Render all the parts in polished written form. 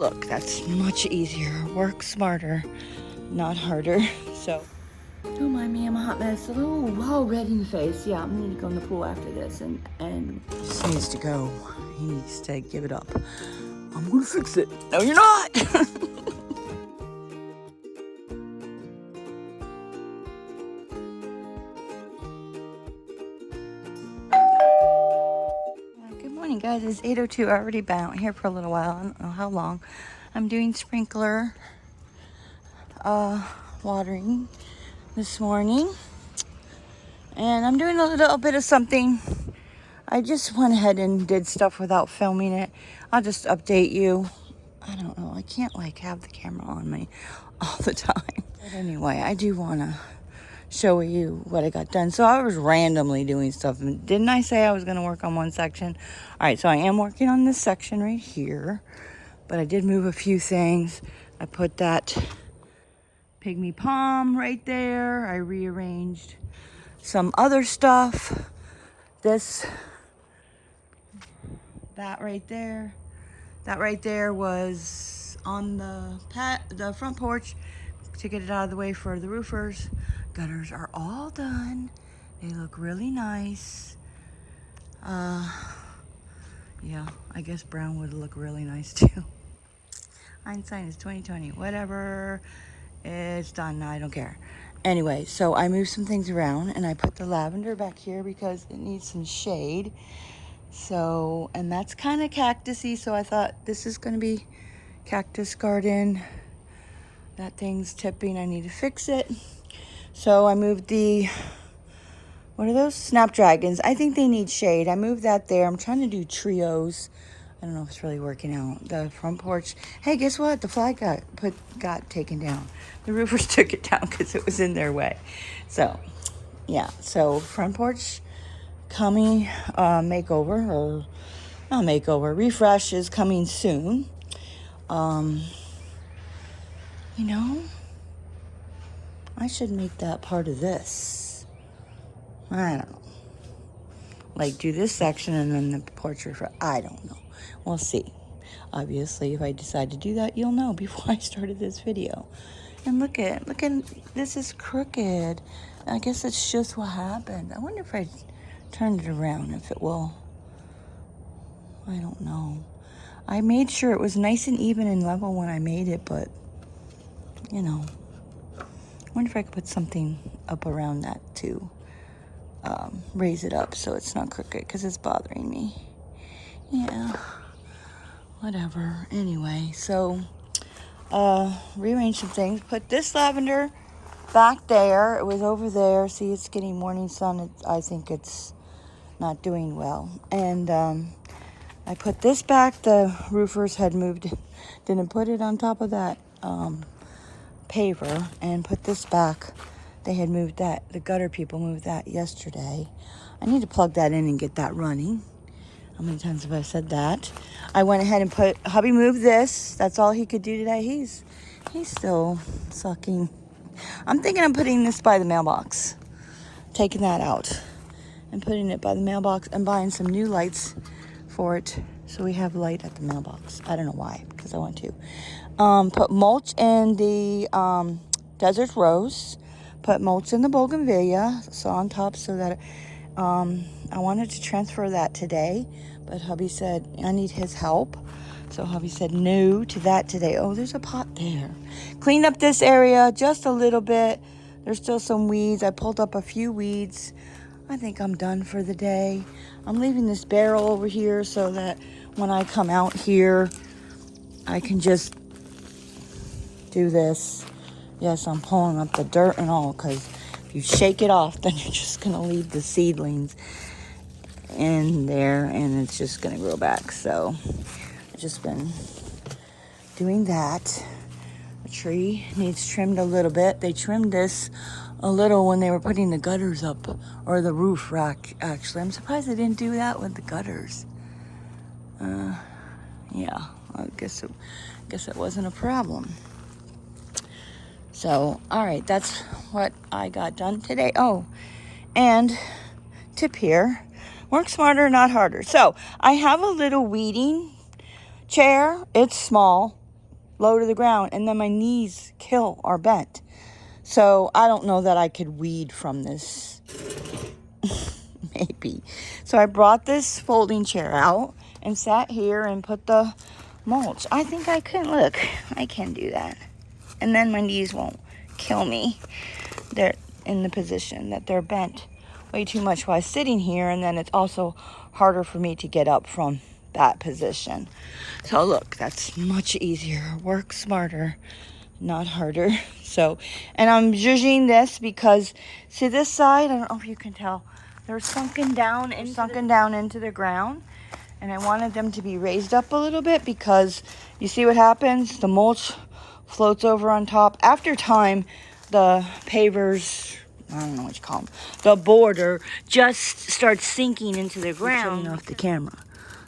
Look, that's much easier. Work smarter, not harder. So, don't mind me, I'm a hot mess. A little red in the face. Yeah, I'm gonna go in the pool after this, and just needs to go. He needs to give it up. I'm gonna fix it. No, you're not. Good morning, guys. It's 8:02. I've already been out here for a little while. I don't know how long. I'm doing sprinkler watering this morning, and I'm doing a little bit of something. I just went ahead and did stuff without filming it. I'll just update you. I don't know, I can't have the camera on me all the time. But anyway, I do want to show you what I got done. So I was randomly doing stuff. Didn't I say I was going to work on one section? All right, so I am working on this section right here, but I did move a few things. I put that pygmy palm right there. I rearranged some other stuff. That right there was on the front porch to get it out of the way for the roofers. Gutters are all done. They look really nice. Yeah, I guess brown would look really nice too. Hindsight is 2020. Whatever. It's done now. I don't care. Anyway, so I moved some things around and I put the lavender back here because it needs some shade. So, and that's kind of cactusy, so I thought this is going to be cactus garden. That thing's tipping. I need to fix it. So I moved what are those? Snapdragons. I think they need shade. I moved that there. I'm trying to do trios. I don't know if it's really working out. The front porch. Hey, guess what? The flag got taken down. The roofers took it down because it was in their way. So, yeah. So front porch coming, makeover, or not makeover, refresh is coming soon. You know, I should make that part of this. I don't know. Like do this section and then the porch refresh. I don't know. We'll see. Obviously, if I decide to do that, you'll know before I started this video. And look at, this is crooked. I guess it's just what happened. I wonder if I turn it around, if it will. I don't know. I made sure it was nice and even and level when I made it, but, you know. I wonder if I could put something up around that to raise it up so it's not crooked, because it's bothering me. Yeah. Whatever. Anyway, so rearrange some things. Put this lavender back there. It was over there. See, it's getting morning sun. I think it's not doing well. And I put this back. The roofers had moved, didn't put it on top of that paver, and put this back. They had moved that. The gutter people moved that yesterday. I need to plug that in and get that running. How many times have I said that? I went ahead and hubby moved this. That's all he could do today. He's still sucking. I'm thinking I'm putting this by the mailbox. Taking that out and putting it by the mailbox and buying some new lights for it so we have light at the mailbox. I don't know why, because I want to. Put mulch in the desert rose. Put mulch in the bougainvillea, so on top, so that I wanted to transfer that today, but hubby said I need his help. So hubby said no to that today. Oh, there's a pot there. Cleaned up this area just a little bit. There's still some weeds. I pulled up a few weeds. I think I'm done for the day. I'm leaving this barrel over here so that when I come out here, I can just do this. Yes, I'm pulling up the dirt and all, because if you shake it off, then you're just going to leave the seedlings in there, and it's just going to grow back. So I've just been doing that. The tree needs trimmed a little bit. They trimmed this a little when they were putting the gutters up, or the roof rack, actually. I'm surprised they didn't do that with the gutters. Yeah, I guess it wasn't a problem. So, all right, that's what I got done today. Oh, and tip here, work smarter, not harder. So I have a little weeding chair. It's small. low to the ground, and then my knees are bent. So I don't know that I could weed from this. Maybe. So I brought this folding chair out and sat here and put the mulch. I think I can. Look, I can do that. And then my knees won't kill me. They're in the position that they're bent way too much while sitting here, and then it's also harder for me to get up from that position. So look, that's much easier. Work smarter, not harder. So, and I'm zhuzhing this because, see this side, I don't know if you can tell, they're sunken down into the ground, and I wanted them to be raised up a little bit because you see what happens? The mulch floats over on top. After time, the pavers, I don't know what you call them, the border just starts sinking into the ground. Off the camera.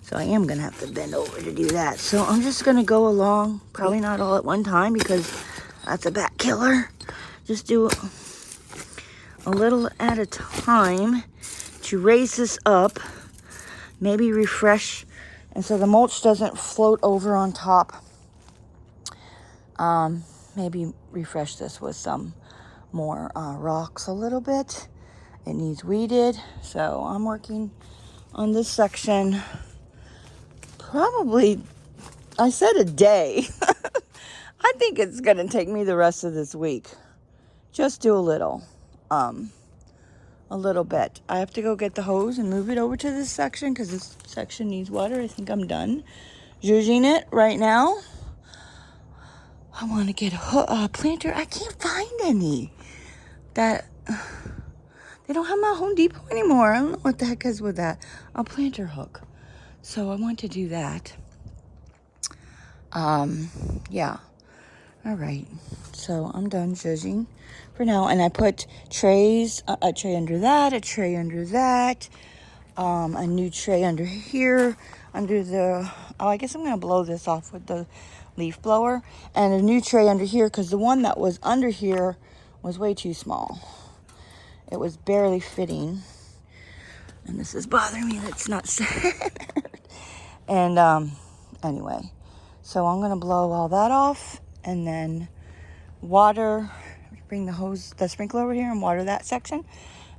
So I am going to have to bend over to do that. So I'm just going to go along, probably not all at one time because that's a bat killer. Just do a little at a time to raise this up, maybe refresh, and so the mulch doesn't float over on top. Maybe refresh this with some more rocks a little bit. It needs weeded, so I'm working on this section. Probably, I said a day. I think it's gonna take me the rest of this week. Just do a little bit. I have to go get the hose and move it over to this section because this section needs water. I think I'm done zhuzhing it right now. I want to get a planter. I can't find any. They don't have my Home Depot anymore. I don't know what the heck is with that. A planter hook. So I want to do that. Yeah. All right. So I'm done zhuzhing for now. And I put trays, a tray under that, a tray under that, a new tray under here, under the, I guess I'm going to blow this off with the leaf blower, and a new tray under here because the one that was under here was way too small. It was barely fitting, and this is bothering me that it's not centered. And anyway, so I'm gonna blow all that off and then water, bring the sprinkler over here and water that section,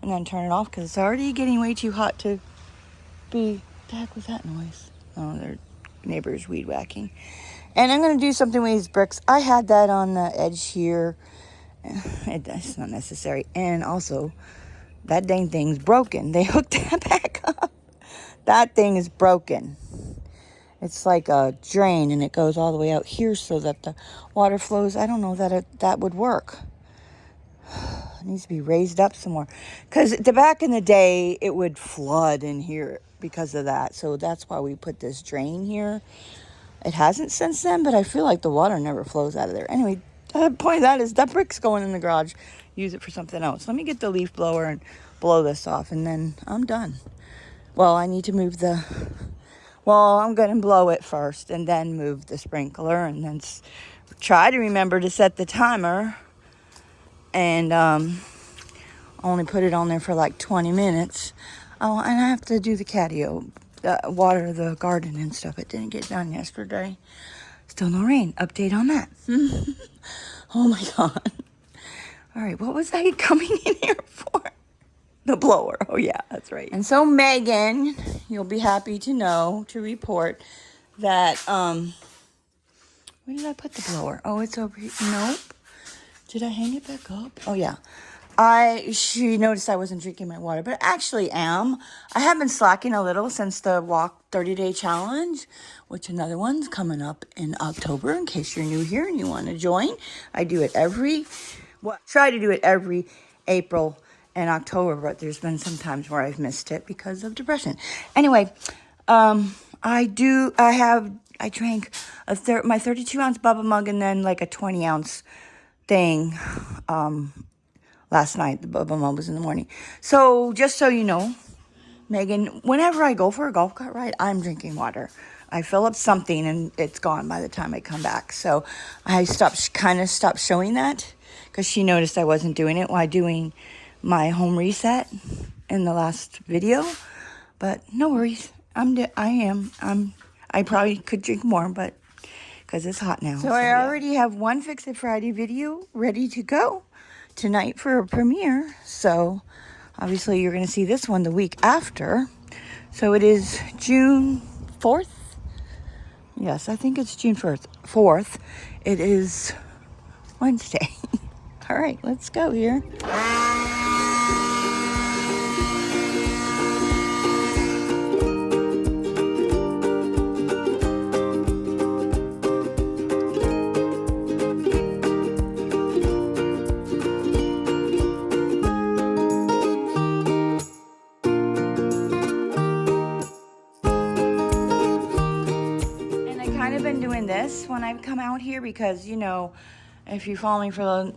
and then turn it off because it's already getting way too hot to be. What the heck was that noise? Oh, their neighbors weed whacking. And I'm going to do something with these bricks. I had that on the edge here. It's not necessary. And also, that dang thing's broken. They hooked that back up. That thing is broken. It's like a drain, and it goes all the way out here so that the water flows. I don't know that that would work. It needs to be raised up some more. Because back in the day, it would flood in here because of that. So that's why we put this drain here. It hasn't since then, but I feel like the water never flows out of there. Anyway, the point of that is that brick's going in the garage. Use it for something else. Let me get the leaf blower and blow this off, and then I'm done. Well, I need to move I'm going to blow it first and then move the sprinkler and then try to remember to set the timer and only put it on there for like 20 minutes. Oh, and I have to do the catio. Water the garden and stuff. It didn't get done yesterday. Still no rain. Update on that. Oh my God. All right, what was I coming in here for? The blower. Oh yeah, that's right. And so Megan, you'll be happy to report that, where did I put the blower? Oh, it's over here. Nope. Did I hang it back up? Oh yeah. She noticed I wasn't drinking my water, but I actually am. I have been slacking a little since the walk 30-day challenge, which another one's coming up in October in case you're new here and you want to join. I do it try to do it every April and October, but there's been some times where I've missed it because of depression. Anyway, I drank my 32-ounce Bubba mug and then like a 20-ounce thing, last night. The Bubba mug was in the morning. So just so you know, Megan, whenever I go for a golf cart ride, I'm drinking water. I fill up something and it's gone by the time I come back. So I stopped showing that because she noticed I wasn't doing it while doing my home reset in the last video. But no worries. I probably could drink more, but because it's hot now. So I already have one Fix It Friday video ready to go tonight for a premiere. So obviously you're going to see this one the week after. So it is June 4th. Yes, I think it's June 4th. It is Wednesday. All right, let's go here. Been doing this when I've come out here because, you know, if you follow me for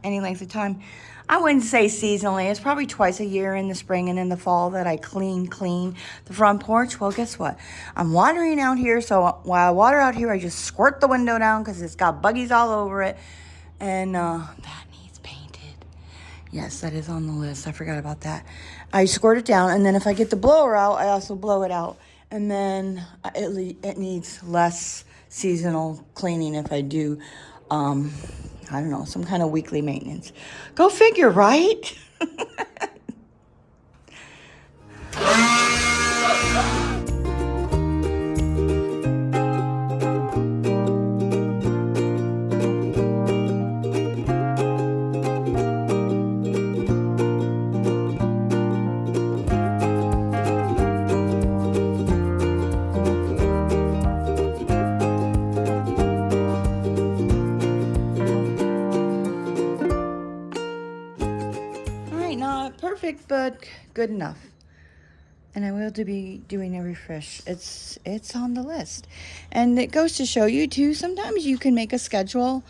any length of time, I wouldn't say seasonally. It's probably twice a year in the spring and in the fall that I clean the front porch. Well, guess what? I'm watering out here, so while I water out here, I just squirt the window down because it's got buggies all over it, and that needs painted. Yes, that is on the list. I forgot about that. I squirt it down, and then if I get the blower out, I also blow it out. And then it needs less seasonal cleaning if I do, I don't know, some kind of weekly maintenance. Go figure, right? Perfect, but good enough. And I will be doing a refresh. It's on the list. And it goes to show you too, sometimes you can make a schedule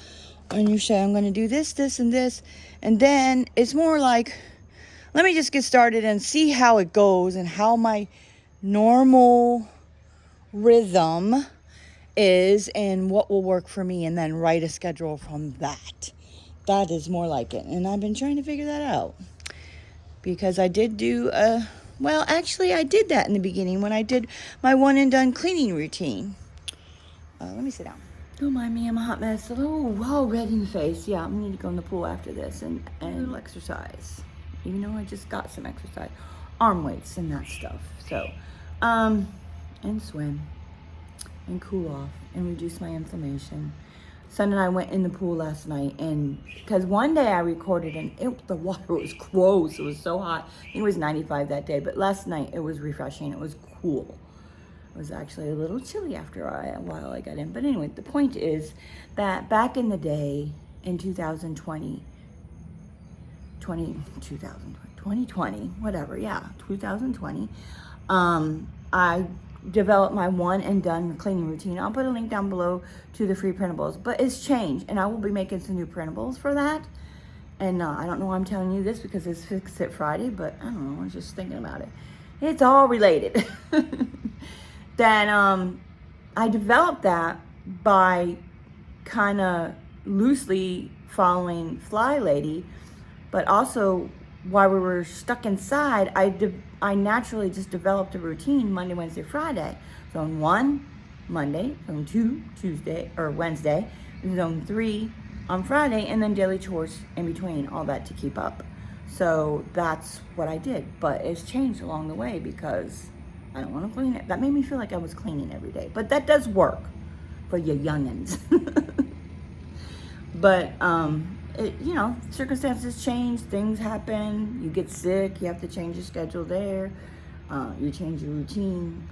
and you say, I'm going to do this, this, and this. And then it's more like, let me just get started and see how it goes and how my normal rhythm is and what will work for me, and then write a schedule from that. That is more like it. And I've been trying to figure that out. Because I did do well, actually I did that in the beginning when I did my one and done cleaning routine. Let me sit down. Don't mind me, I'm a hot mess. Oh, red in the face. Yeah, I'm gonna need to go in the pool after this and exercise. Even though I just got some exercise. Arm weights and that stuff. So, and swim. And cool off. And reduce my inflammation. Son and I went in the pool last night, and because one day I recorded and the water was gross. It was so hot. I think it was 95 that day, but last night it was refreshing. It was cool. It was actually a little chilly after a while I got in. But anyway, the point is that back in the day in 2020, whatever, yeah, 2020, I developed my one and done cleaning routine. I'll put a link down below to the free printables, but it's changed, and I will be making some new printables for that. And I don't know why I'm telling you this because it's Fix It Friday, but I don't know, I was just thinking about it. It's all related. Then I developed that by kind of loosely following Fly Lady, but also while we were stuck inside, I naturally just developed a routine Monday, Wednesday, Friday. Zone 1, Monday. Zone 2, Tuesday or Wednesday. Zone 3 on Friday, and then daily chores in between, all that to keep up. So that's what I did, but it's changed along the way because I don't want to clean it. That made me feel like I was cleaning every day, but that does work for you youngins. But you know, circumstances change, things happen, you get sick, you have to change your schedule there, you change your routine.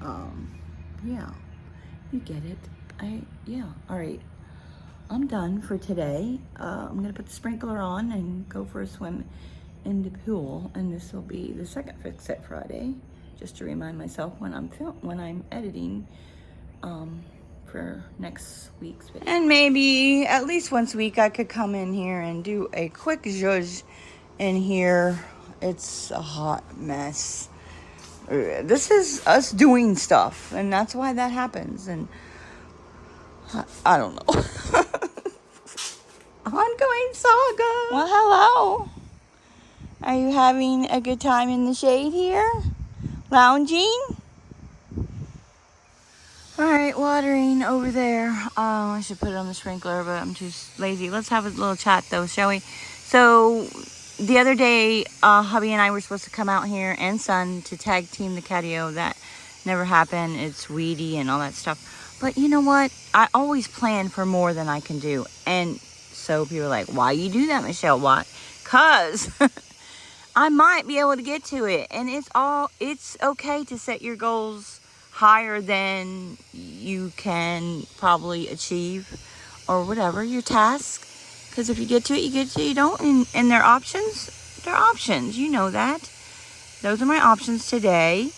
Yeah, you get it. Yeah, all right, I'm done for today. I'm gonna put the sprinkler on and go for a swim in the pool, and this will be the second Fix It Friday, just to remind myself when I'm editing for next week's video. And maybe at least once a week I could come in here and do a quick zhuzh in here. It's a hot mess. This is us doing stuff, and that's why that happens. And I don't know. Ongoing saga. Well, hello. Are you having a good time in the shade here? Lounging? All right, watering over there. I should put it on the sprinkler, but I'm too lazy. Let's have a little chat though, shall we? So the other day, hubby and I were supposed to come out here and son to tag team the catio. That never happened. It's weedy and all that stuff. But you know what? I always plan for more than I can do. And so people are like, why you do that, Michelle? Why? Cause I might be able to get to it. And it's okay to set your goals higher than you can probably achieve or whatever your task. Because if you get to it, you get to it. You don't. And their options, they're options. You know that. Those are my options today.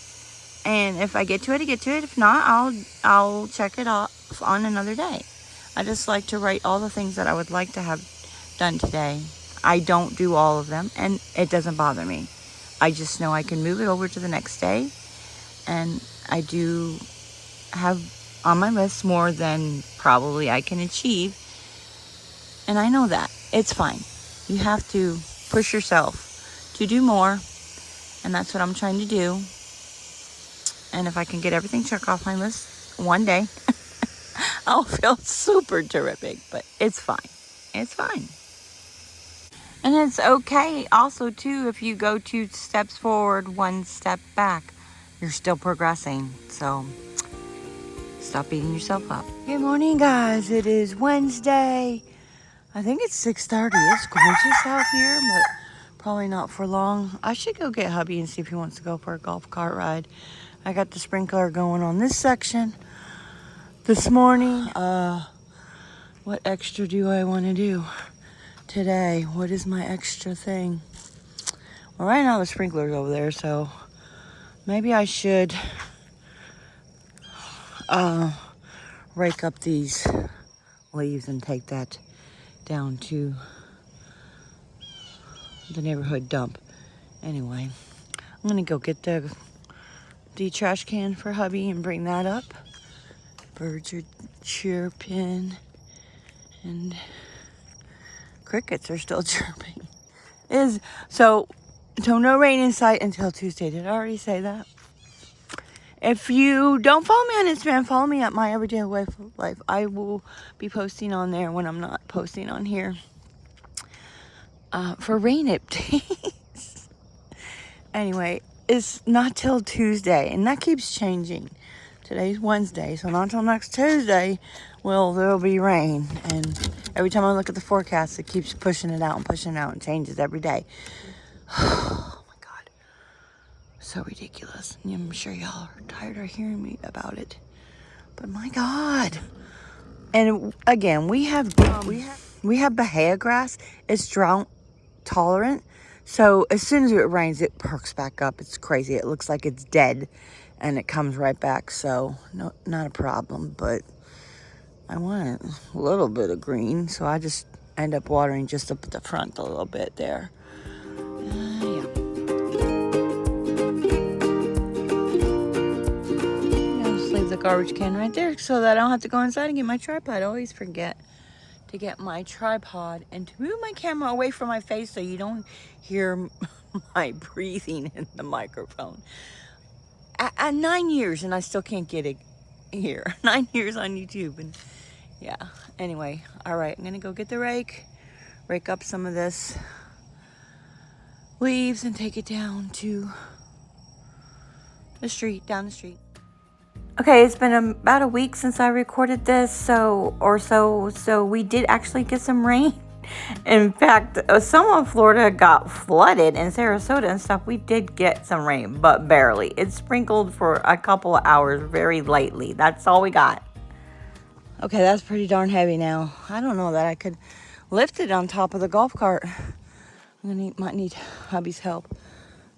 And if I get to it, I get to it. If not, I'll check it off on another day. I just like to write all the things that I would like to have done today. I don't do all of them, and it doesn't bother me. I just know I can move it over to the next day. And I do have on my list more than probably I can achieve. And I know that. It's fine. You have to push yourself to do more. And that's what I'm trying to do. And if I can get everything checked off my list one day, I'll feel super terrific. But it's fine. It's fine. And it's okay also too if you go 2 steps forward, 1 step back. You're still progressing. So stop beating yourself up. Good morning, guys. It is Wednesday. I think it's 6:30. It's gorgeous out here, but probably not for long. I should go get hubby and see if he wants to go for a golf cart ride. I got the sprinkler going on this section this morning. What extra do I want to do today? What is my extra thing? Well, right now the sprinkler's over there, so maybe I should rake up these leaves and take that down to the neighborhood dump. Anyway, I'm gonna go get the trash can for hubby and bring that up. Birds are chirping and crickets are still chirping. So no rain in sight until Tuesday. Did I already say that? If you don't follow me on Instagram, follow me at My Everyday Way of Life. I will be posting on there when I'm not posting on here for rain updates. Anyway, it's not till Tuesday, and that keeps changing. Today's Wednesday, so not till next Tuesday there'll be rain. And every time I look at the forecast, it keeps pushing it out and changes every day. Oh my God. So ridiculous. And I'm sure y'all are tired of hearing me about it. But my God. And again, we have Bahia grass. It's drought tolerant. So as soon as it rains, it perks back up. It's crazy. It looks like it's dead and it comes right back. So no, not a problem, but I want a little bit of green. So I just end up watering just up at the front a little bit there. Yeah. I'll just leave the garbage can right there so that I don't have to go inside and get my tripod. I always forget to get my tripod and to move my camera away from my face so you don't hear my breathing in the microphone. At 9 years and I still can't get it here. 9 years on YouTube, and yeah. Anyway, all right, I'm gonna go get the rake up some of this leaves and take it down to the street, down the street. Okay, it's been about a week since I recorded this, so we did actually get some rain. In fact, some of Florida got flooded, and Sarasota and stuff. We did get some rain, but barely. It sprinkled for a couple of hours very lightly. That's all we got. Okay, that's pretty darn heavy now. I don't know that I could lift it on top of the golf cart. Might need hubby's help.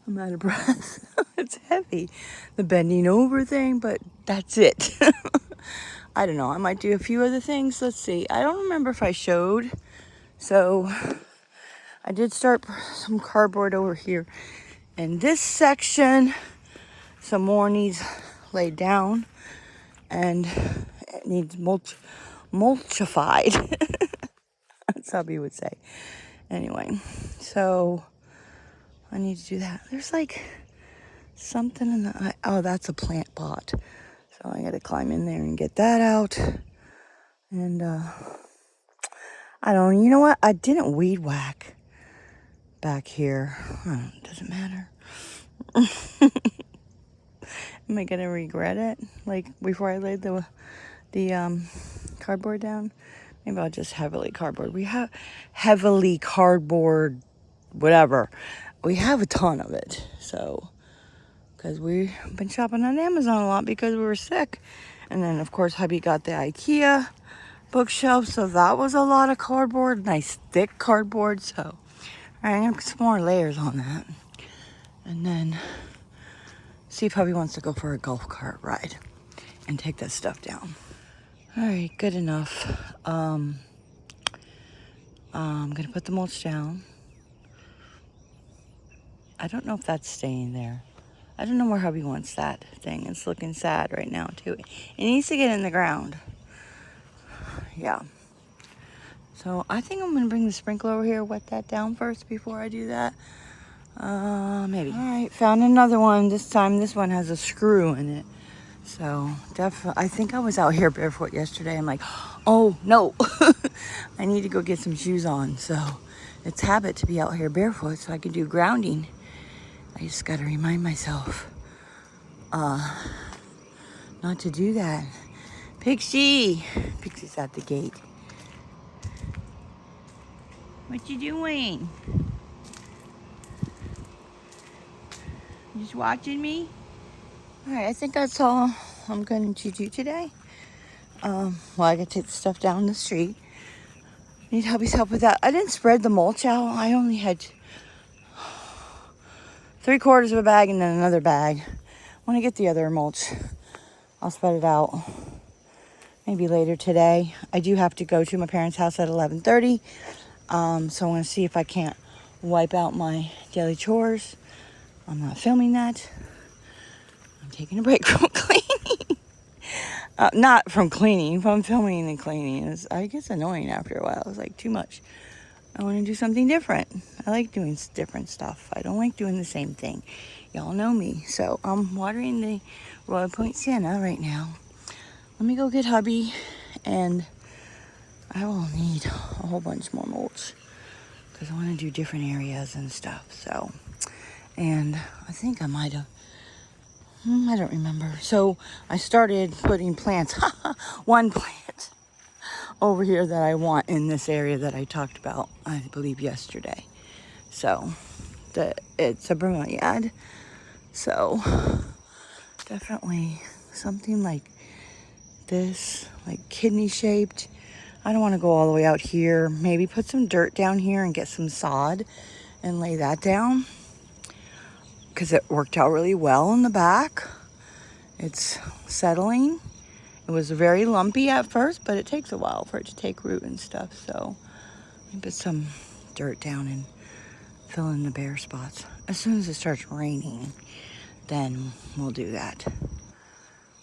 I'm out of breath. It's heavy. The bending over thing, but that's it. I don't know. I might do a few other things. Let's see. I don't remember if I showed. So I did start some cardboard over here. In this section, some more needs laid down. And it needs mulchified. That's how we would say. Anyway, so I need to do that. There's like something in the, oh, that's a plant pot. So I gotta climb in there and get that out. And I don't, you know what? I didn't weed whack back here. It doesn't matter. Am I gonna regret it? Like before I laid the cardboard down? Maybe I'll just heavily cardboard. We have heavily cardboard, whatever. We have a ton of it. So, because we've been shopping on Amazon a lot because we were sick. And then, of course, hubby got the IKEA bookshelf. So that was a lot of cardboard. Nice thick cardboard. So, all right, I'm going to put some more layers on that. And then see if hubby wants to go for a golf cart ride and take that stuff down. All right, good enough. I'm going to put the mulch down. I don't know if that's staying there. I don't know where hubby wants that thing. It's looking sad right now, too. It needs to get in the ground. Yeah. So I think I'm going to bring the sprinkler over here, wet that down first before I do that. Maybe. All right, found another one. This time, this one has a screw in it. So, definitely, I think I was out here barefoot yesterday. I'm like, oh, no. I need to go get some shoes on. So, it's habit to be out here barefoot so I can do grounding. I just got to remind myself not to do that. Pixie! Pixie's at the gate. What you doing? You just watching me? All right, I think that's all I'm going to do today. Well, I got to take the stuff down the street. Need hubby's help with that. I didn't spread the mulch out. I only had 3/4 of a bag and then another bag. When I get the other mulch, I'll spread it out. Maybe later today. I do have to go to my parents' house at 11:30. So I'm going to see if I can't wipe out my daily chores. I'm not filming that. I'm taking a break from cleaning. Not from cleaning, from filming and cleaning. It gets annoying after a while. It's like too much. I want to do something different. I like doing different stuff. I don't like doing the same thing. Y'all know me. So I'm watering the Royal Point Sienna right now. Let me go get hubby, and I will need a whole bunch more mulch because I want to do different areas and stuff. So, and I think I might have, I don't remember. So I started putting plants, one plant over here that I want in this area that I talked about, I believe yesterday. So it's a bromeliad. So definitely something like this, like kidney shaped. I don't want to go all the way out here. Maybe put some dirt down here and get some sod and lay that down because it worked out really well in the back. It's settling. It was very lumpy at first, but it takes a while for it to take root and stuff. So I put some dirt down and fill in the bare spots. As soon as it starts raining, then we'll do that.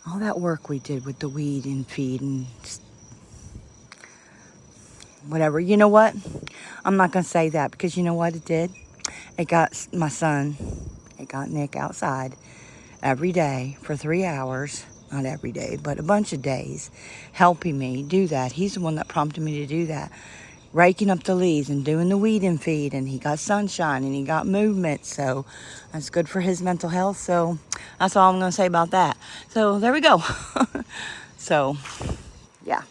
All that work we did with the weed and feed and whatever. You know what? I'm not going to say that because you know what it did? It got my son, it got Nick outside every day for 3 hours. Not every day, but a bunch of days helping me do that. He's the one that prompted me to do that. Raking up the leaves and doing the weed and feed, and he got sunshine and he got movement. So that's good for his mental health. So that's all I'm going to say about that. So there we go. So yeah,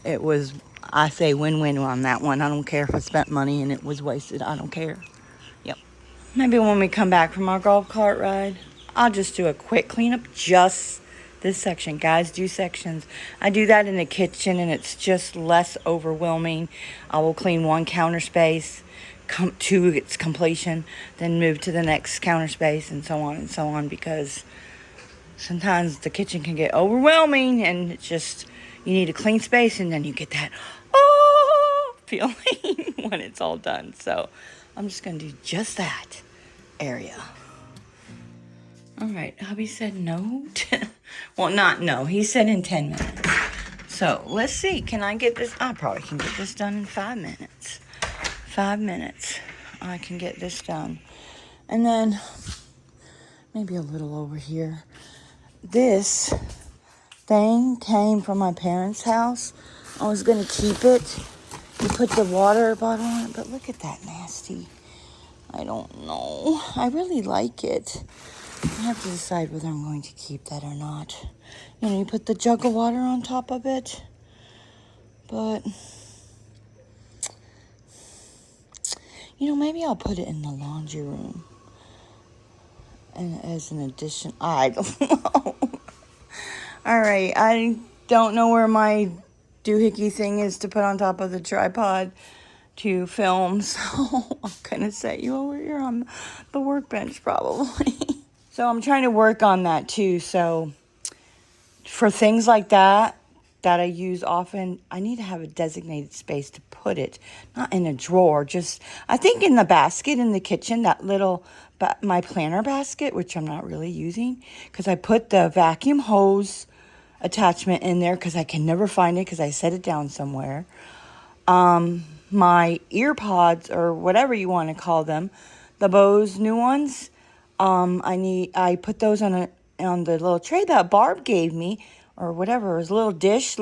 it was, I say win-win on that one. I don't care if I spent money and it was wasted. I don't care. Yep. Maybe when we come back from our golf cart ride, I'll just do a quick cleanup, just this section. Guys do sections. I do that in the kitchen and it's just less overwhelming. I will clean one counter space to its completion, then move to the next counter space and so on because sometimes the kitchen can get overwhelming and it's just, you need a clean space and then you get that feeling when it's all done. So I'm just going to do just that area. All right, hubby said no. Well, not no. He said in 10 minutes. So let's see. Can I get this? I probably can get this done in 5 minutes. 5 minutes. I can get this done. And then maybe a little over here. This thing came from my parents' house. I was going to keep it. You put the water bottle in it, but look at that nasty. I don't know. I really like it. I have to decide whether I'm going to keep that or not. You know, you put the jug of water on top of it. But, you know, maybe I'll put it in the laundry room. And as an addition, I don't know. All right, I don't know where my doohickey thing is to put on top of the tripod to film. So I'm going to set you over here on the workbench probably. So I'm trying to work on that too. So for things like that I use often, I need to have a designated space to put it. Not in a drawer, just, I think in the basket in the kitchen, that little, my planter basket, which I'm not really using. Because I put the vacuum hose attachment in there because I can never find it because I set it down somewhere. My ear pods, or whatever you want to call them, the Bose new ones, I put those on the little tray that Barb gave me, or whatever. It was a little dish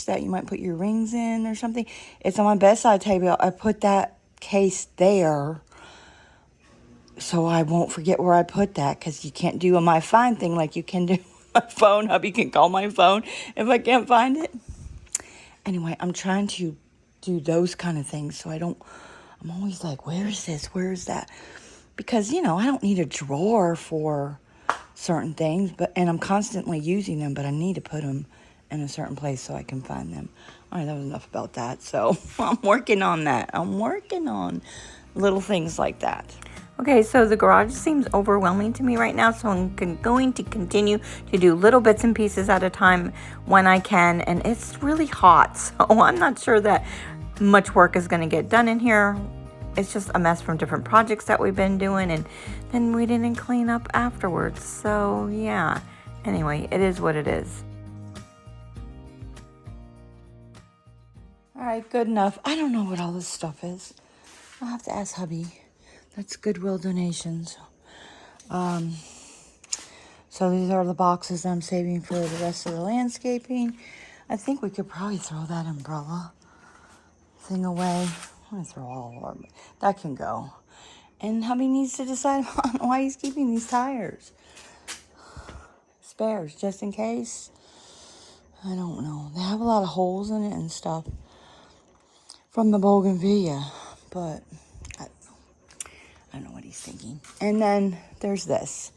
that you might put your rings in or something. It's on my bedside table. I put that case there so I won't forget where I put that, because you can't do a My Find thing like you can do my phone. Hubby can call my phone if I can't find it. Anyway, I'm trying to do those kind of things so I'm always like, where is this? Where is that? Because, you know, I don't need a drawer for certain things, and I'm constantly using them, but I need to put them in a certain place so I can find them. All right, that was enough about that. So I'm working on that. I'm working on little things like that. Okay, so the garage seems overwhelming to me right now, so I'm going to continue to do little bits and pieces at a time when I can, and it's really hot, so I'm not sure that much work is going to get done in here. It's just a mess from different projects that we've been doing, and then we didn't clean up afterwards. So yeah, anyway, it is what it is. All right, good enough. I don't know what all this stuff is. I'll have to ask hubby. That's Goodwill donations. So these are the boxes I'm saving for the rest of the landscaping. I think we could probably throw that umbrella thing away. I'm going to throw all of them. That can go. And hubby needs to decide on why he's keeping these tires. Spares, just in case. I don't know. They have a lot of holes in it and stuff from the bougainvillea. But I don't know what he's thinking. And then there's this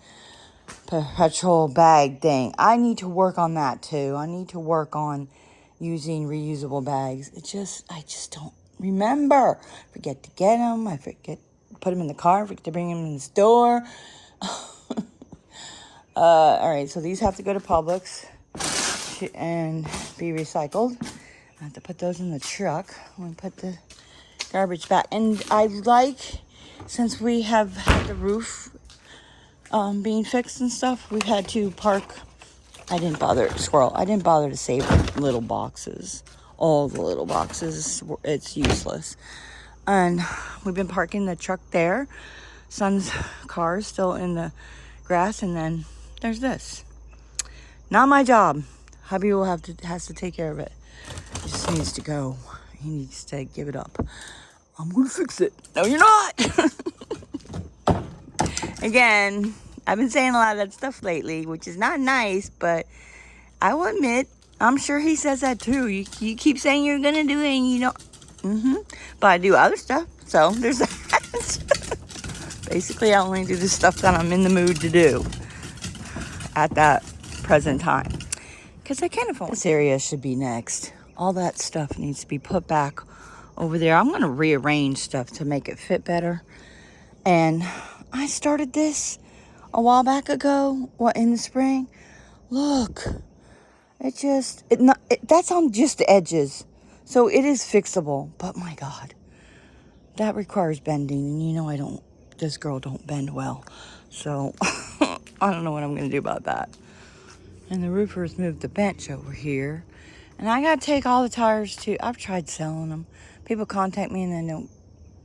perpetual bag thing. I need to work on that too. I need to work on using reusable bags. I just don't remember. Forget to get them. I forget to put them in the car. Forget to bring them in the store. All right, so these have to go to Publix and be recycled. I have to put those in the truck. I'm gonna put the garbage back. And I like, since we have had the roof being fixed and stuff, we've had to park. I didn't bother to save little boxes. All the little boxes, it's useless. And we've been parking the truck there. Son's car is still in the grass, and then there's this. Not my job. Hubby has to take care of it. He just needs to go. He needs to give it up. I'm gonna fix it. No, you're not. Again, I've been saying a lot of that stuff lately, which is not nice, but I will admit, I'm sure he says that too. You keep saying you're gonna do it, and you don't. But I do other stuff, so there's that. Basically, I only do the stuff that I'm in the mood to do at that present time. Because I kind of feel this area should be next. All that stuff needs to be put back over there. I'm gonna rearrange stuff to make it fit better. And I started this a while back ago, in the spring. Look, that's on just the edges. So it is fixable, but my God, that requires bending. And you know, this girl don't bend well. So I don't know what I'm going to do about that. And the roofers moved the bench over here. And I got to take all the tires too. I've tried selling them. People contact me and then don't,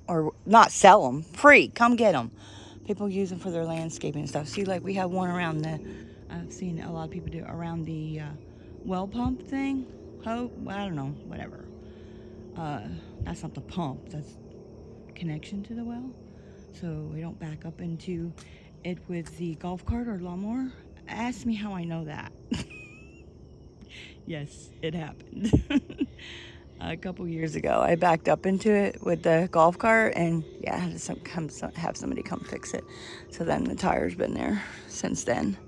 or not sell them, free, come get them. People use them for their landscaping and stuff. See, like we have one around I've seen a lot of people do it around the well pump thing. I don't know, whatever. That's not the pump, that's connection to the well. So we don't back up into it with the golf cart or lawnmower. Ask me how I know that. Yes, it happened. A couple years ago, I backed up into it with the golf cart, and yeah, I had to have somebody come fix it. So then the tire's been there since then.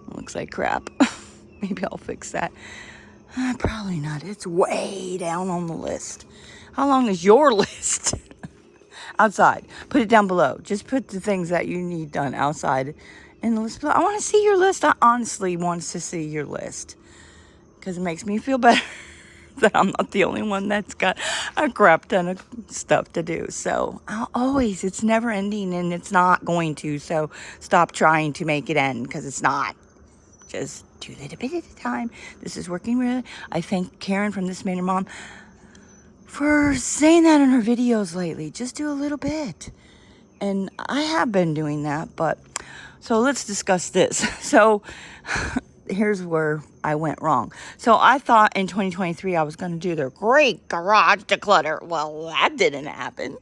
It looks like crap. Maybe I'll fix that. Probably not. It's way down on the list. How long is your list? Outside. Put it down below. Just put the things that you need done outside in the list. I want to see your list. I honestly want to see your list because it makes me feel better that I'm not the only one that's got a crap ton of stuff to do. So it's never ending, and it's not going to. So stop trying to make it end, because it's not. Just do it a bit at a time. This is working really. I thank Karen from This Made Her Mom for saying that in her videos lately. Just do a little bit. And I have been doing that, but so let's discuss this. So here's where I went wrong. So I thought in 2023 I was going to do the great garage declutter. Well, that didn't happen.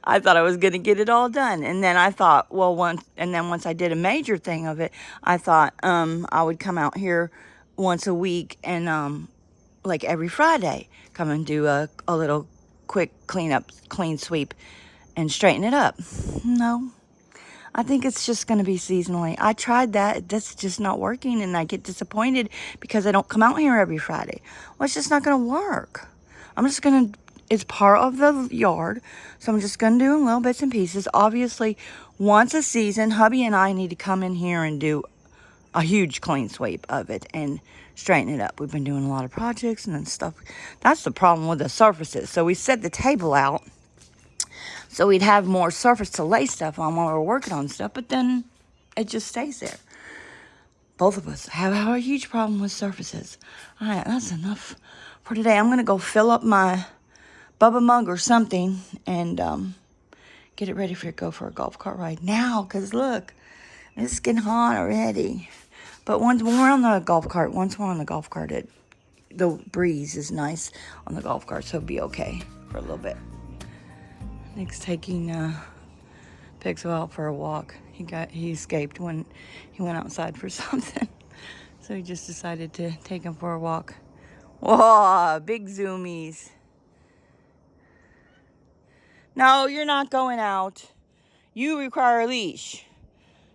I thought I was going to get it all done. And then I thought, once I did a major thing of it, I thought I would come out here once a week and like every Friday, come and do a little quick clean sweep and straighten it up. No, I think it's just going to be seasonally. I tried that. That's just not working, and I get disappointed because I don't come out here every Friday. Well, it's just not going to work. It's part of the yard, so I'm just going to do in little bits and pieces. Obviously, once a season, hubby and I need to come in here and do a huge clean sweep of it and straighten it up. We've been doing a lot of projects and stuff. That's the problem with the surfaces. So we set the table out so we'd have more surface to lay stuff on while we're working on stuff, but then it just stays there. Both of us have a huge problem with surfaces. All right, that's enough for today. I'm going to go fill up my Bubba mug or something and get it ready for go for a golf cart ride now, because look, it's getting hot already. But when we're on the golf cart, the breeze is nice on the golf cart, so it'll be okay for a little bit. Nick's taking Pixel out for a walk. He escaped when he went outside for something, so he just decided to take him for a walk. Whoa, big zoomies. No, you're not going out. You require a leash.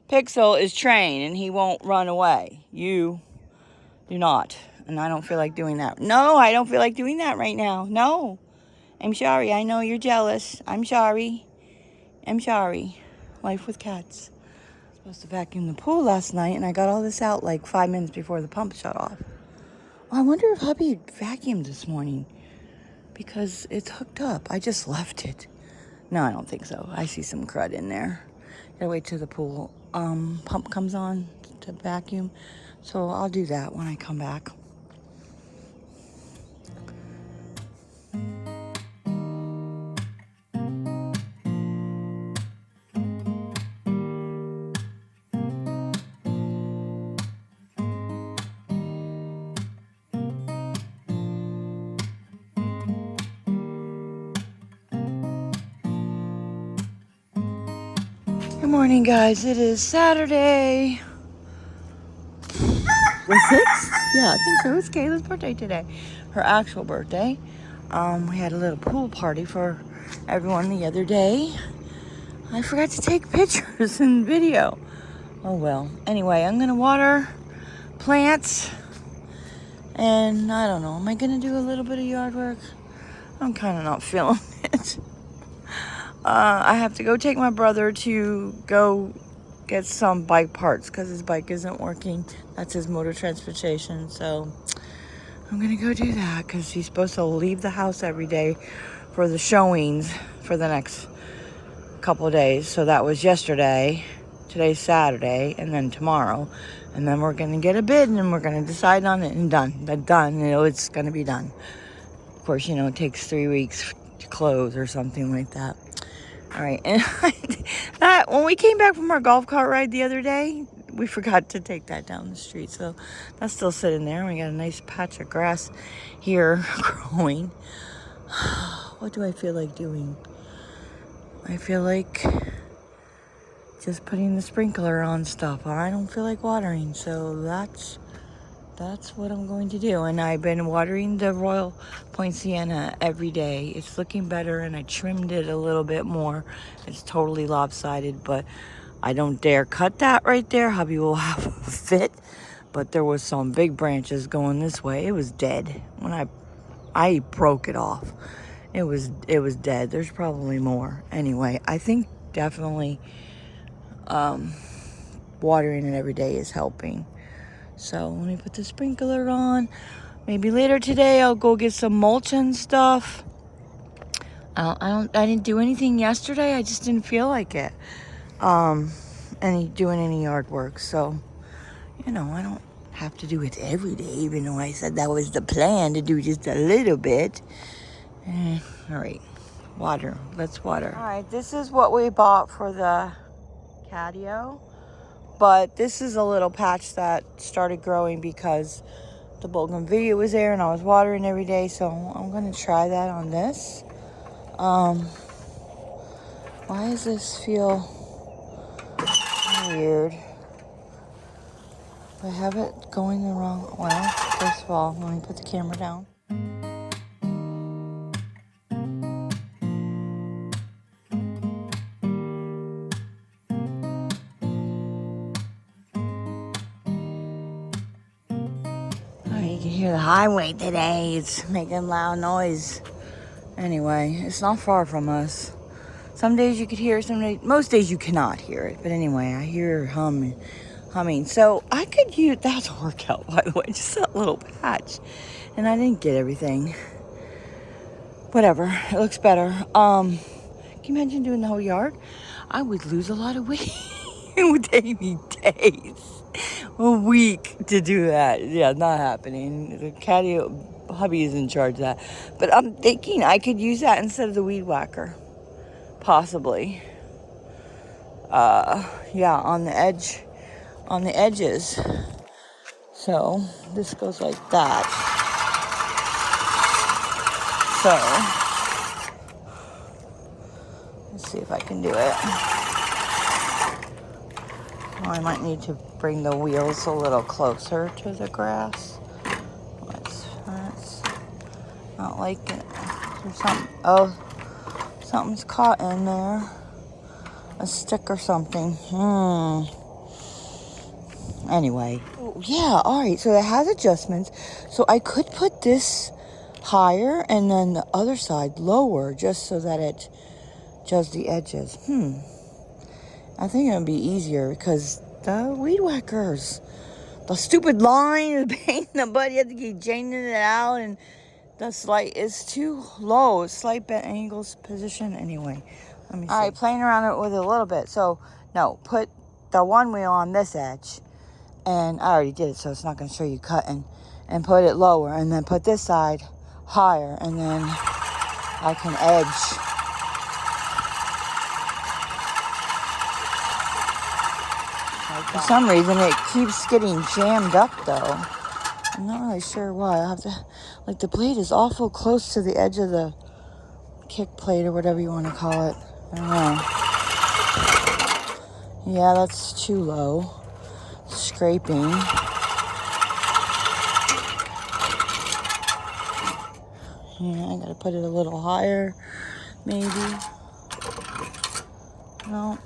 Pixel is trained and he won't run away. You do not. And I don't feel like doing that. No, I don't feel like doing that right now. No. I'm sorry. I know you're jealous. I'm sorry. Life with cats. I was supposed to vacuum the pool last night, and I got all this out like 5 minutes before the pump shut off. I wonder if hubby vacuumed this morning, because it's hooked up. I just left it. No, I don't think so. I see some crud in there. Gotta wait till the pool pump comes on to vacuum. So I'll do that when I come back. Good morning, guys. It is Saturday. The 6th? Yeah, I think so. It's Kayla's birthday today. Her actual birthday. We had a little pool party for everyone the other day. I forgot to take pictures and video. Oh well. Anyway, I'm gonna water plants. And I don't know. Am I gonna do a little bit of yard work? I'm kind of not feeling it. I have to go take my brother to go get some bike parts because his bike isn't working. That's his mode of transportation. So I'm going to go do that because he's supposed to leave the house every day for the showings for the next couple of days. So that was yesterday. Today's Saturday, and then tomorrow. And then we're going to get a bid, and then we're going to decide on it, and done. It's going to be done. Of course, it takes 3 weeks to close or something like that. All right, and when we came back from our golf cart ride the other day, we forgot to take that down the street. So that's still sitting there. We got a nice patch of grass here growing. What do I feel like doing? I feel like just putting the sprinkler on stuff. I don't feel like watering, so that's what I'm going to do. And I've been watering the Royal Point Sienna every day. It's looking better, and I trimmed it a little bit more. It's totally lopsided, but I don't dare cut that right there. Hubby will have a fit. But there was some big branches going this way. It was dead when I broke it off. It was dead. There's probably more. Anyway, I think definitely watering it every day is helping. So let me put the sprinkler on. Maybe later today I'll go get some mulch and stuff. I didn't do anything yesterday. I just didn't feel like it. Doing any yard work. So, I don't have to do it every day, even though I said that was the plan, to do just a little bit. All right, water. Let's water. All right, this is what we bought for the catio. But this is a little patch that started growing because the bougainvillea was there and I was watering every day. So I'm going to try that on this. Why does this feel weird? Do I have it going the wrong way? First of all, let me put the camera down. You can hear the highway today. It's making loud noise. Anyway, it's not far from us. Some days you could hear it, most days you cannot hear it. But anyway, I hear humming. So I could use, that's a workout, by the way, just that little patch. And I didn't get everything. Whatever, it looks better. Can you imagine doing the whole yard? I would lose a lot of weight. It would take me days, a week to do that. Yeah, not happening. The catio, hubby is in charge of that. But I'm thinking I could use that instead of the weed whacker. Possibly. Yeah, on the edges. So this goes like that. So let's see if I can do it. I might need to bring the wheels a little closer to the grass. That's not like it. There's something. Oh, something's caught in there. A stick or something. Anyway. Oh, yeah, all right. So it has adjustments. So I could put this higher and then the other side lower just so that it does the edges. I think it would be easier because the weed whackers, the stupid line is pain in the butt. You have to keep changing it out, and the slight is too low. Slight bent angles position. Anyway, let me see. All right, playing around with it a little bit. So, no, put the one wheel on this edge, and I already did it, so it's not going to show you cutting, and put it lower, and then put this side higher, and then I can edge. For some reason, it keeps getting jammed up, though. I'm not really sure why. I'll have to, like, the blade is awful close to the edge of the kick plate or whatever you want to call it. I don't know. Yeah, that's too low. Scraping. Yeah, I gotta put it a little higher, maybe. No.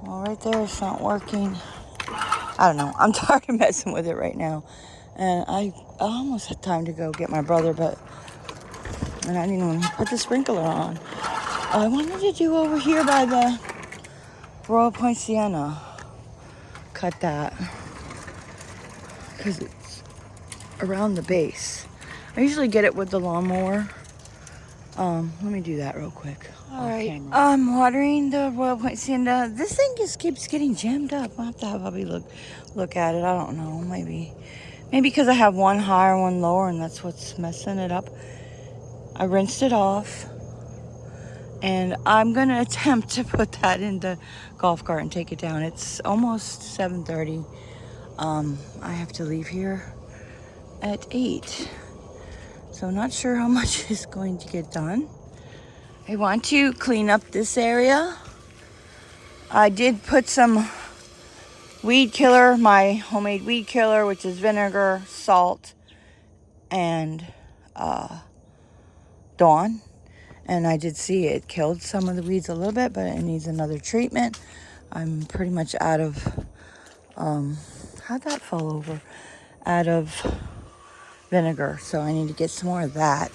Well, right there, it's not working. I don't know. I'm tired of messing with it right now. And I almost had time to go get my brother, and I didn't even put the sprinkler on. I wanted to do over here by the Royal Point Sienna. Cut that. Because it's around the base. I usually get it with the lawnmower. Let me do that real quick. All right. I'm watering the Royal Point Sienna. This thing just keeps getting jammed up. I'll have to have Bubby look at it. I don't know. Maybe because I have one higher, one lower, and that's what's messing it up. I rinsed it off. And I'm gonna attempt to put that in the golf cart and take it down. It's almost 7:30. I have to leave here at 8. So I'm not sure how much is going to get done. I want to clean up this area. I did put some weed killer, my homemade weed killer, which is vinegar, salt, and Dawn. And I did see it killed some of the weeds a little bit, but it needs another treatment. I'm pretty much out of, how'd that fall over? Out of vinegar, so I need to get some more of that.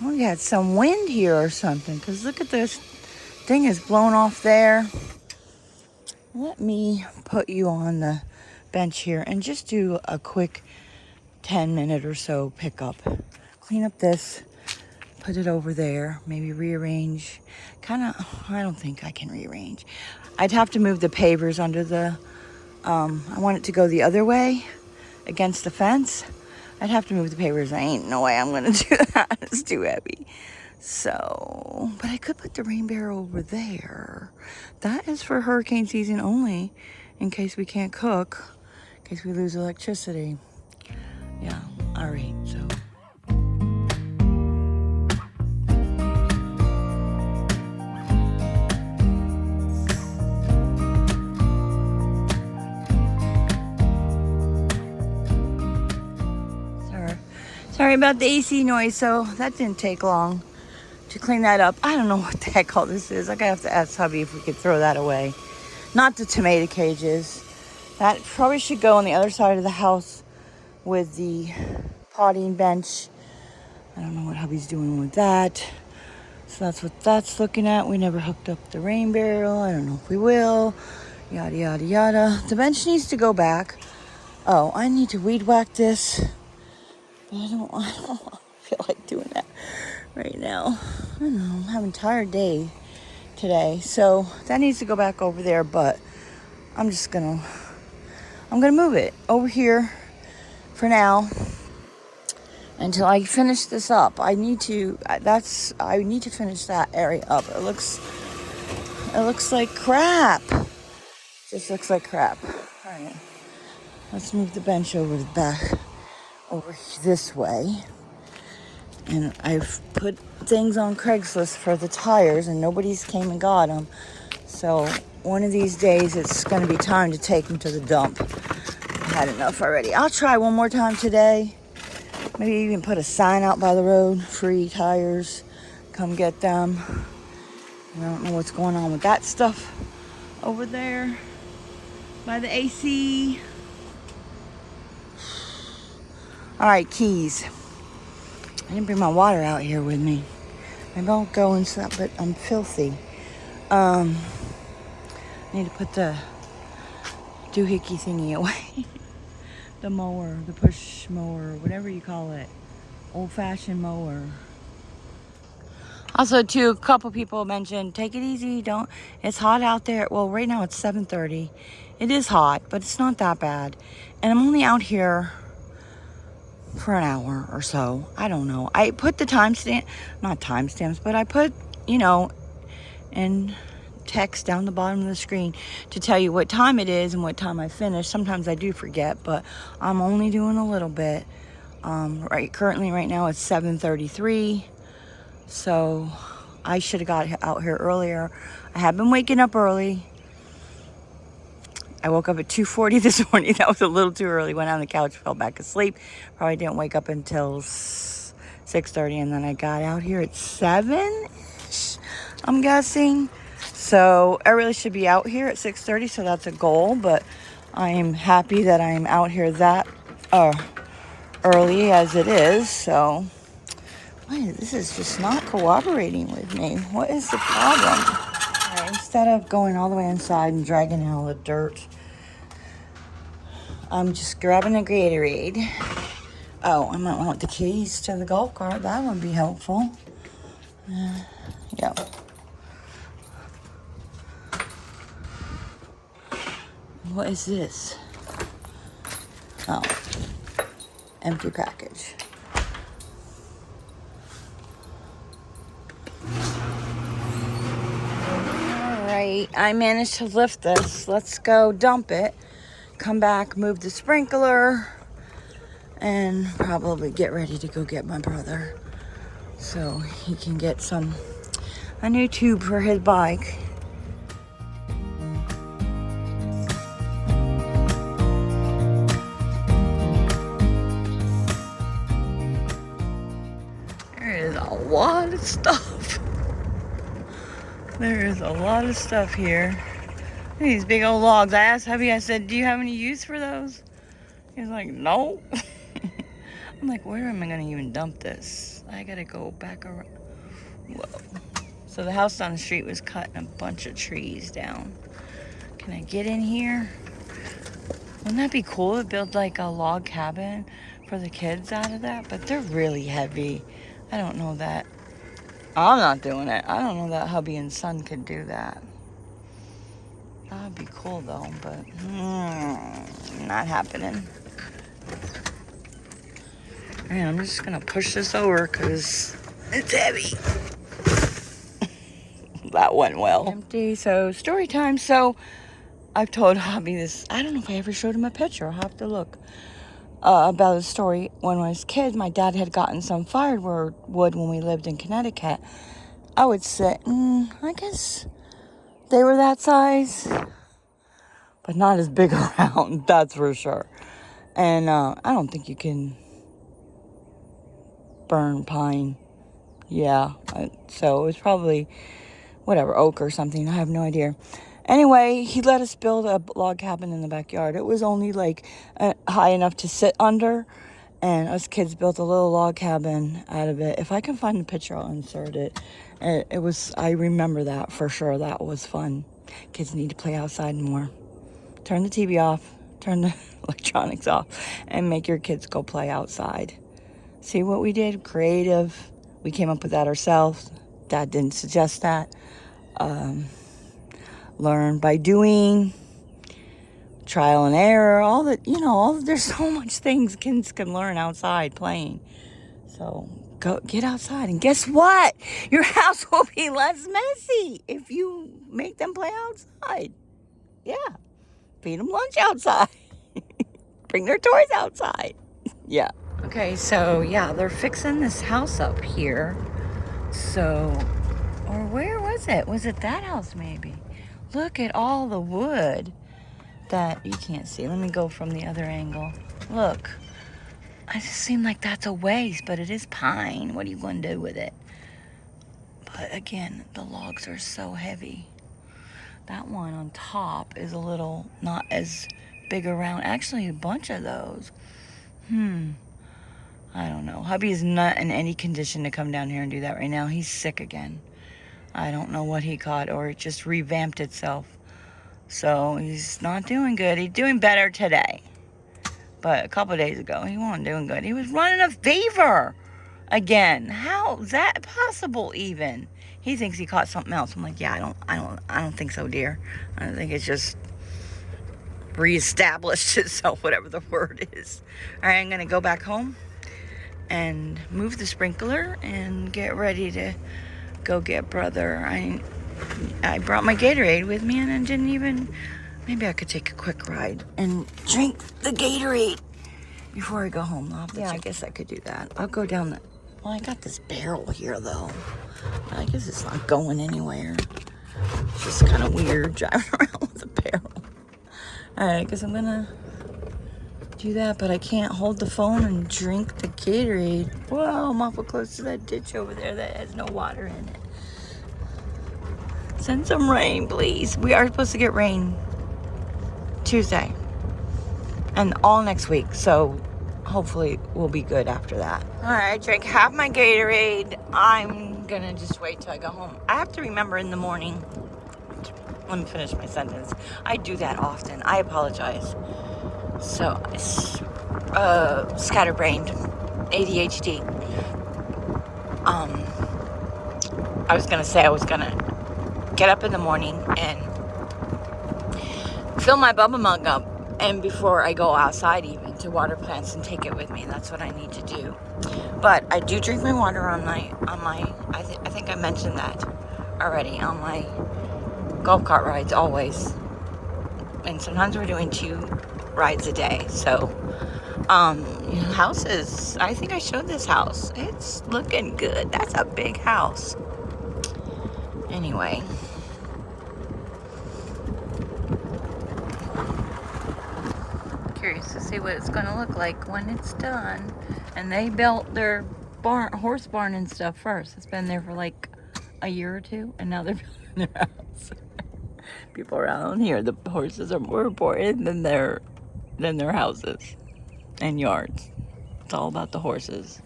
We had some wind here or something, because look at this thing is blown off there. Let me put you on the bench here and just do a quick 10-minute or so pickup. Clean up this, put it over there, maybe rearrange. I don't think I can rearrange. I'd have to move the pavers under the, I want it to go the other way against the fence. I'd have to move the pavers. I ain't no way I'm gonna do that. It's too heavy. So, but I could put the rain barrel over there. That is for hurricane season only, in case we can't cook, in case we lose electricity. Yeah, all right, so. Sorry about the AC noise, so that didn't take long to clean that up. I don't know what the heck all this is. I'm gonna have to ask hubby if we could throw that away. Not the tomato cages. That probably should go on the other side of the house with the potting bench. I don't know what hubby's doing with that. So that's what that's looking at. We never hooked up the rain barrel. I don't know if we will. Yada, yada, yada. The bench needs to go back. Oh, I need to weed whack this. I don't feel like doing that right now. I don't know, I'm having a tired day today. So that needs to go back over there, but I'm gonna move it over here for now until I finish this up. I need to finish that area up. It looks like crap. Just looks like crap. All right, let's move the bench over the back. Over this way, and I've put things on Craigslist for the tires and nobody's came and got them, so one of these days it's going to be time to take them to the dump. I've had enough already. I'll try one more time today, maybe even put a sign out by the road, free tires, come get them. I don't know what's going on with that stuff over there by the AC. All right, keys. I didn't bring my water out here with me. Maybe I'll go and stuff, but I'm filthy. I need to put the doohickey thingy away. The mower, the push mower, whatever you call it. Old-fashioned mower. Also, too, a couple people mentioned, take it easy, it's hot out there. Well, right now it's 7:30. It is hot, but it's not that bad. And I'm only out here for an hour or so. I don't know. I put the not timestamps, but I put, in text down the bottom of the screen to tell you what time it is and what time I finish. Sometimes I do forget, but I'm only doing a little bit. Currently right now it's 7:33. So I should have got out here earlier. I have been waking up early. I woke up at 2:40 this morning. That was a little too early. Went on the couch, fell back asleep. Probably didn't wake up until 6:30, and then I got out here at 7-ish, I'm guessing. So I really should be out here at 6:30, so that's a goal. But I am happy that I'm out here that early as it is. So this is just not cooperating with me. What is the problem? Right, instead of going all the way inside and dragging all the dirt, I'm just grabbing a Gatorade. Oh, I might want the keys to the golf cart. That would be helpful. Yeah. What is this? Oh, empty package. I managed to lift this. Let's go dump it. Come back, move the sprinkler, and probably get ready to go get my brother so he can get a new tube for his bike. There is a lot of stuff. There is a lot of stuff here. These big old logs. I asked hubby, I said, do you have any use for those? He's like, no. I'm like, where am I gonna even dump this? I gotta go back around. Whoa. So the house down the street was cutting a bunch of trees down. Can I get in here? Wouldn't that be cool to build like a log cabin for the kids out of that? But they're really heavy. I don't know that. I'm not doing it. I don't know that hubby and son could do that. That would be cool though, but not happening. And I'm just gonna push this over because it's heavy. That went well. Empty, so story time. So I've told hubby this. I don't know if I ever showed him a picture. I'll have to look. About a story. When I was a kid, my dad had gotten some firewood when we lived in Connecticut. I would sit, I guess they were that size, but not as big around, that's for sure. And I don't think you can burn pine. Yeah, so it was probably, whatever, oak or something. I have no idea. Anyway, he let us build a log cabin in the backyard. It was only like high enough to sit under, and us kids built a little log cabin out of it. If I can find the picture, I'll insert it. It was, I remember that for sure. That was fun. Kids need to play outside more. Turn the TV off, turn the electronics off, and make your kids go play outside. See what we did? Creative. We came up with that ourselves. Dad didn't suggest that. Learn by doing, trial and error, all that, there's so much things kids can learn outside playing. So go get outside, and guess what? Your house will be less messy if you make them play outside. Yeah, feed them lunch outside. Bring their toys outside. Yeah. Okay, so yeah, they're fixing this house up here. So, or where was it? Was it that house maybe? Look at all the wood that you can't see. Let me go from the other angle. Look, I just seem like that's a waste, but it is pine. What are you going to do with it? But again, the logs are so heavy. That one on top is a little not as big around. Actually, a bunch of those. I don't know. Hubby is not in any condition to come down here and do that right now. He's sick again. I don't know what he caught, or it just revamped itself. So he's not doing good. He's doing better today. But a couple of days ago, he wasn't doing good. He was running a fever again. How is that possible even? He thinks he caught something else. I'm like, yeah, I don't think so, dear. I think it's just reestablished itself, whatever the word is. All right, I'm going to go back home and move the sprinkler and get ready to go get brother. I brought my Gatorade with me, and I didn't even, maybe I could take a quick ride and drink the Gatorade before I go home. I guess I could do that. I'll go down well, I got this barrel here though. I guess it's not going anywhere. It's just kind of weird driving around with a barrel. All right, I guess I'm gonna do that, but I can't hold the phone and drink the Gatorade. Whoa, I'm awful close to that ditch over there that has no water in it. Send some rain, please. We are supposed to get rain Tuesday and all next week, so hopefully we'll be good after that. All right, I drank half my Gatorade. I'm gonna just wait till I go home. I have to remember in the morning. Let me finish my sentence. I do that often. I apologize. So, scatterbrained, ADHD. I was gonna say I was gonna get up in the morning and fill my Bubba mug up, and before I go outside even to water plants and take it with me. That's what I need to do. But I do drink my water on my I think I mentioned that already, on my golf cart rides always. And sometimes we're doing 2 rides a day. So, houses. I think I showed this house. It's looking good. That's a big house. Anyway. Curious to see what it's going to look like when it's done. And they built their horse barn and stuff first. It's been there for like a year or 2, and now they're building their house. People around here, the horses are more important than their houses and yards. It's all about the horses.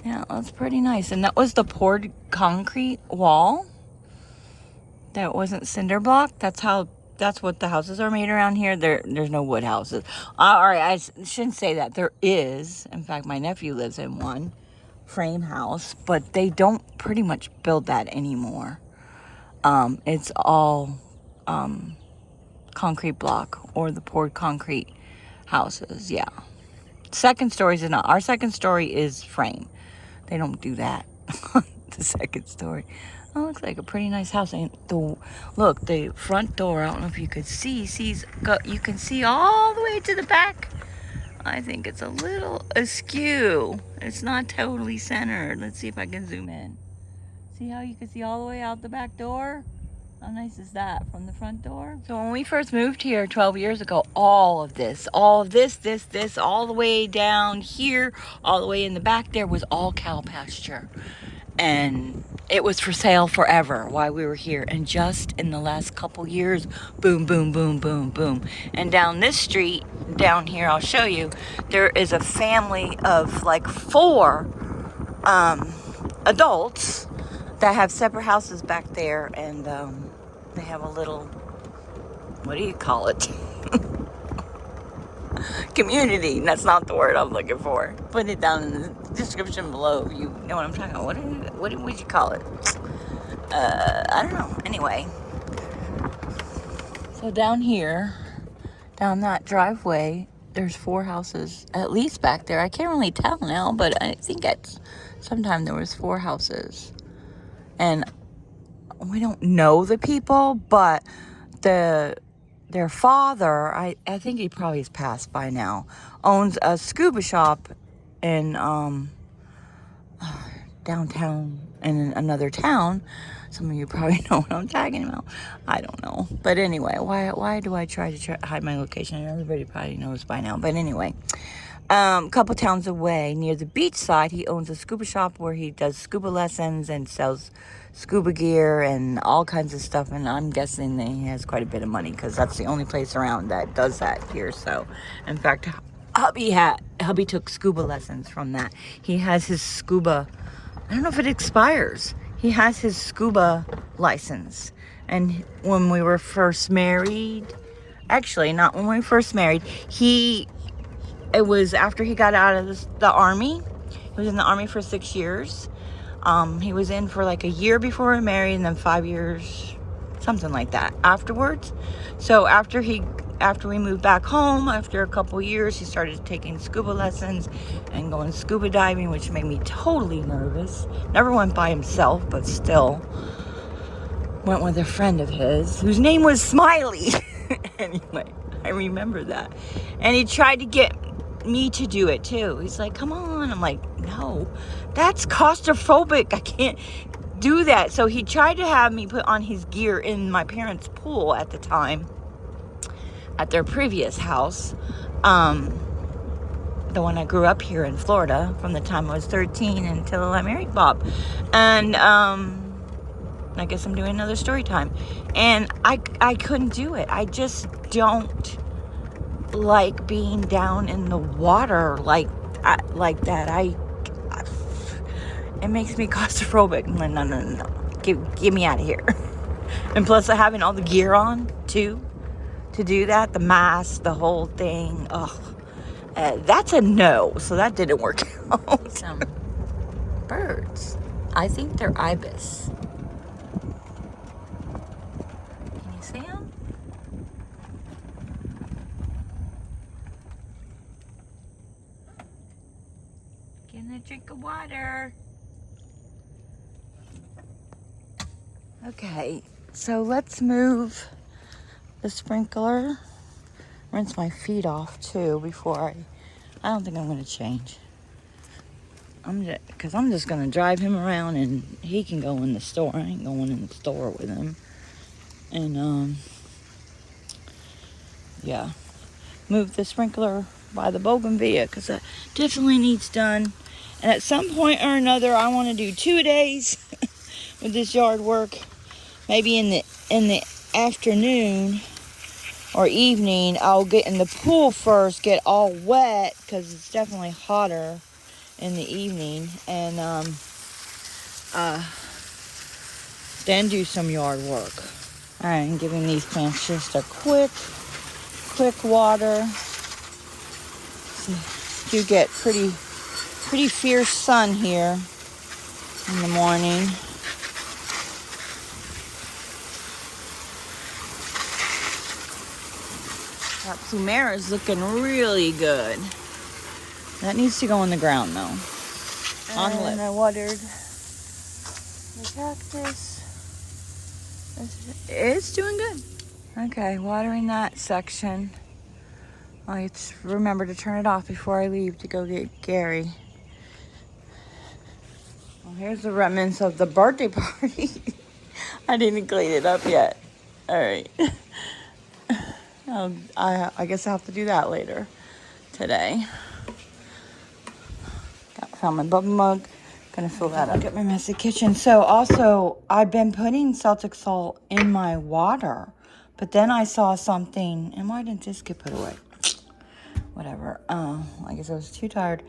Yeah, that's pretty nice. And that was the poured concrete wall. That wasn't cinder block. That's what the houses are made around here. There's no wood houses. All right, I shouldn't say that. There is. In fact, my nephew lives in one frame house, but they don't pretty much build that anymore. It's all concrete block or the poured concrete houses. Yeah. Second stories is not. Our second story is frame. They don't do that. The second story. Oh, looks like a pretty nice house. And look, the front door, I don't know if you could see, you can see all the way to the back. I think it's a little askew. It's not totally centered. Let's see if I can zoom in. See how you can see all the way out the back door? How nice is that from the front door? So when we first moved here 12 years ago, all of this, all the way down here, all the way in the back there was all cow pasture. And it was for sale forever while we were here. And just in the last couple years, boom, boom, boom, boom, boom. And down this street, down here, I'll show you, there is a family of like 4 adults that have separate houses back there. And they have a little, what do you call it? Community. That's not the word I'm looking for. Put it down in the description below if you know what I'm talking about. What would you call it? I don't know. Anyway. So down here, down that driveway, there's 4 houses at least back there. I can't really tell now, but I think at some time there was 4 houses. And we don't know the people, but their father, I think he probably has passed by now, owns a scuba shop in downtown in another town. Some of you probably know what I'm talking about. I don't know. But anyway, why do I try to hide my location? Everybody probably knows by now. But anyway, a couple towns away near the beach side, he owns a scuba shop where he does scuba lessons and sells scuba gear and all kinds of stuff. And I'm guessing that he has quite a bit of money because that's the only place around that does that here. So, in fact, hubby took scuba lessons from that. He has his scuba, I don't know if it expires. He has his scuba license. And when we were first married, actually not when we were first married, it was after he got out of the army. He was in the army for 6 years. He was in for like a year before we were married, and then 5 years, something like that, afterwards. So after we moved back home, after a couple years, he started taking scuba lessons and going scuba diving, which made me totally nervous. Never went by himself, but still went with a friend of his whose name was Smiley. Anyway, I remember that. And he tried to get me to do it too. He's like, come on. I'm like, no, that's claustrophobic. I can't do that. So he tried to have me put on his gear in my parents' pool at the time, at their previous house. The one I grew up here in Florida from the time I was 13 until I married Bob. And I guess I'm doing another story time. And I couldn't do it. I just don't like being down in the water like that. It makes me claustrophobic. No. Get me out of here. And plus having all the gear on too to do that, the mask, the whole thing. That's a no. So that didn't work out. Some birds. I think they're ibis. Can you see them? Getting a drink of water. Okay, So let's move the sprinkler. Rinse my feet off too before I don't think I'm gonna change. Because I'm just gonna drive him around and he can go in the store. I ain't going in the store with him. And yeah, move the sprinkler by the bougainvillea because that definitely needs done. And at some point or another, I want to do 2 days with this yard work. Maybe in the afternoon or evening, I'll get in the pool first, get all wet because it's definitely hotter in the evening, and then do some yard work. All right, I'm giving these plants just a quick water. You get pretty fierce sun here in the morning. That Plumera is looking really good. That needs to go in the ground though. On the list. I watered the cactus. It's doing good. Okay, watering that section. I remember to turn it off before I leave to go get Gary. Well, here's the remnants of the birthday party. I didn't clean it up yet. All right. I guess I'll have to do that later today. Found my bubble mug. Gonna fill that up. Get my messy kitchen. So also, I've been putting Celtic salt in my water, but then I saw something, and why didn't this get put away? Whatever. I guess I was too tired.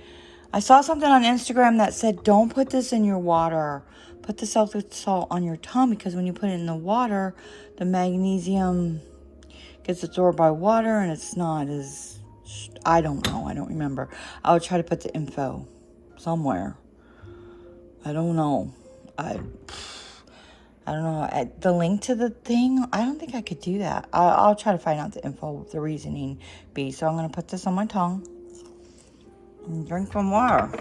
I saw something on Instagram that said, don't put this in your water. Put the Celtic salt on your tongue, because when you put it in the water, the magnesium gets absorbed by water, and it's not as... I don't know. I don't remember. I'll try to put the info somewhere. I don't know. I don't know. The link to the thing, I don't think I could do that. I'll try to find out the info, the reasoning be. So I'm going to put this on my tongue and drink some water.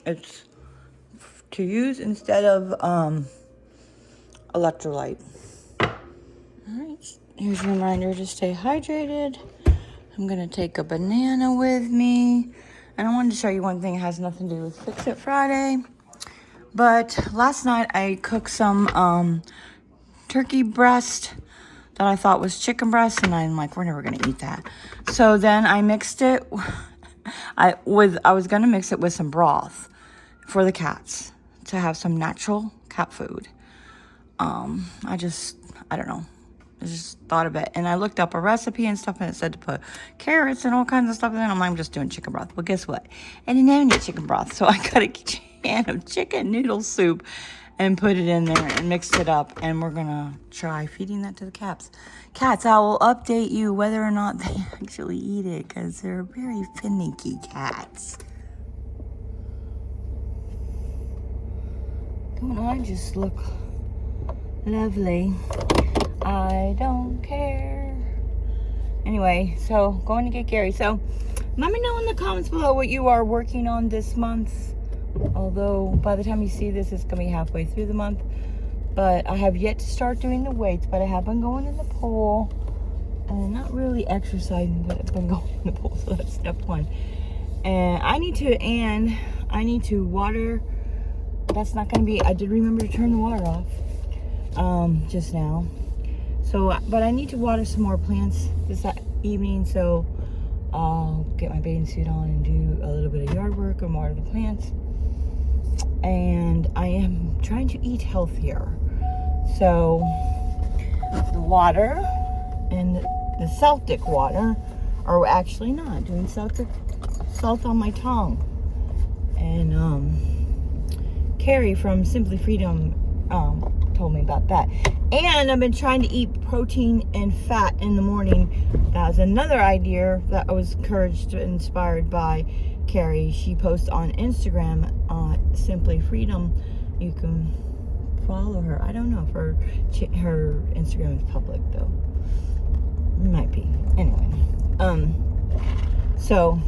It's to use instead of electrolyte. All right. Here's a reminder to stay hydrated. I'm going to take a banana with me. And I wanted to show you one thing that has nothing to do with Fix It Friday. But last night I cooked some turkey breast that I thought was chicken breast. And I'm like, we're never going to eat that. So then I mixed it. I was going to mix it with some broth for the cats to have some natural cat food. I don't know. I just thought of it. And I looked up a recipe and stuff, and it said to put carrots and all kinds of stuff in it. I'm like, I'm just doing chicken broth. Well, guess what? I didn't have any chicken broth. So I got a can of chicken noodle soup and put it in there and mixed it up. And we're going to try feeding that to the cats. I will update you whether or not they actually eat it, because they're very finicky cats. Don't I just look lovely? I don't care. Anyway, so going to get Gary. So let me know in the comments below what you are working on this month. Although by the time you see this, it's going to be halfway through the month. But I have yet to start doing the weights. But I have been going in the pool. And not really exercising, but I've been going in the pool. So that's step one. And I need to water. That's not going to be... I did remember to turn the water off just now. So, but I need to water some more plants this evening, so I'll get my bathing suit on and do a little bit of yard work and water the plants. And I am trying to eat healthier. So, the water and the Celtic water are actually not doing Celtic salt on my tongue. And Carrie from Simply Freedom told me about that. And I've been trying to eat protein and fat in the morning. That was another idea that I was encouraged and inspired by Carrie. She posts on Instagram, Simply Freedom. You can follow her. I don't know if her Instagram is public though. It might be. Anyway, so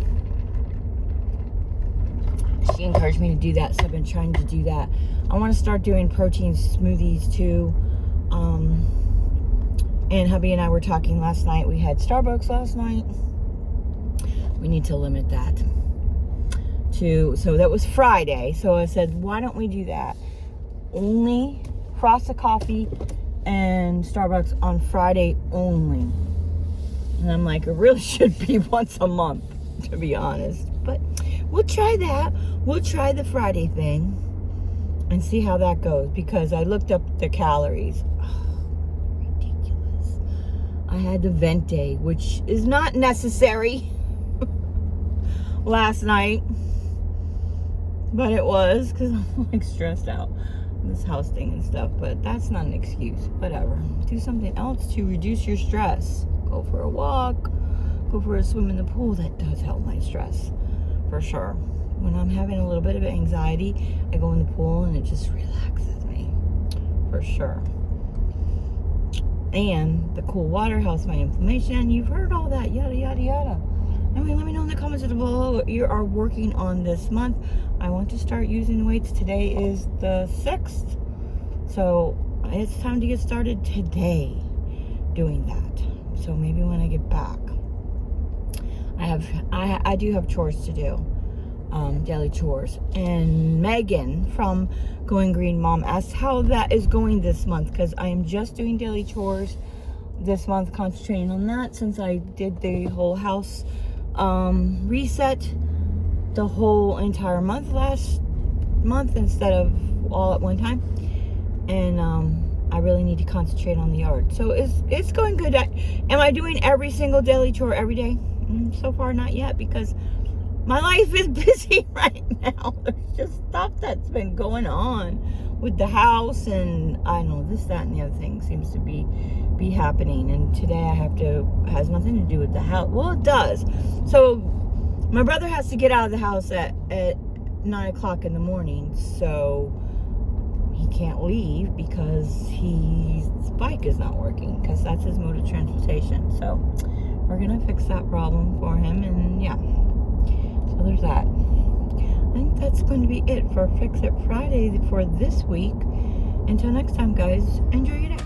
she encouraged me to do that, so I've been trying to do that. I want to start doing protein smoothies too. And hubby and I were talking last night. We had Starbucks last night. We need to limit that so that was Friday. So I said, why don't we do that? Only frosted coffee and Starbucks on Friday only. And I'm like, it really should be once a month, to be honest. But we'll try that. We'll try the Friday thing and see how that goes, because I looked up the calories. Oh, ridiculous. I had the Vente, which is not necessary, last night. But it was, because I'm like stressed out. This house thing and stuff. But that's not an excuse. Whatever. Do something else to reduce your stress. Go for a walk. Go for a swim in the pool. That does help my stress. For sure. When I'm having a little bit of anxiety, I go in the pool and it just relaxes me. For sure. And the cool water helps my inflammation. You've heard all that. Yada, yada, yada. Anyway, let me know in the comments below what you are working on this month. I want to start using weights. Today is the 6th. So it's time to get started today doing that. So maybe when I get back. I do have chores to do. Daily chores. And Megan from Going Green Mom asked how that is going this month, because I am just doing daily chores this month, concentrating on that since I did the whole house reset the whole entire month last month instead of all at one time. And I really need to concentrate on the yard. So it's going good. Am I doing every single daily chore every day? So far not yet, because my life is busy right now. There's just stuff that's been going on with the house, and I don't know, this, that, and the other thing seems to be happening. And today has nothing to do with the house. Well, it does. So my brother has to get out of the house at 9 o'clock in the morning, so he can't leave because his bike is not working, because that's his mode of transportation. So we're gonna fix that problem for him, and yeah. So there's that. I think that's going to be it for Fix It Friday for this week. Until next time, guys, enjoy your day.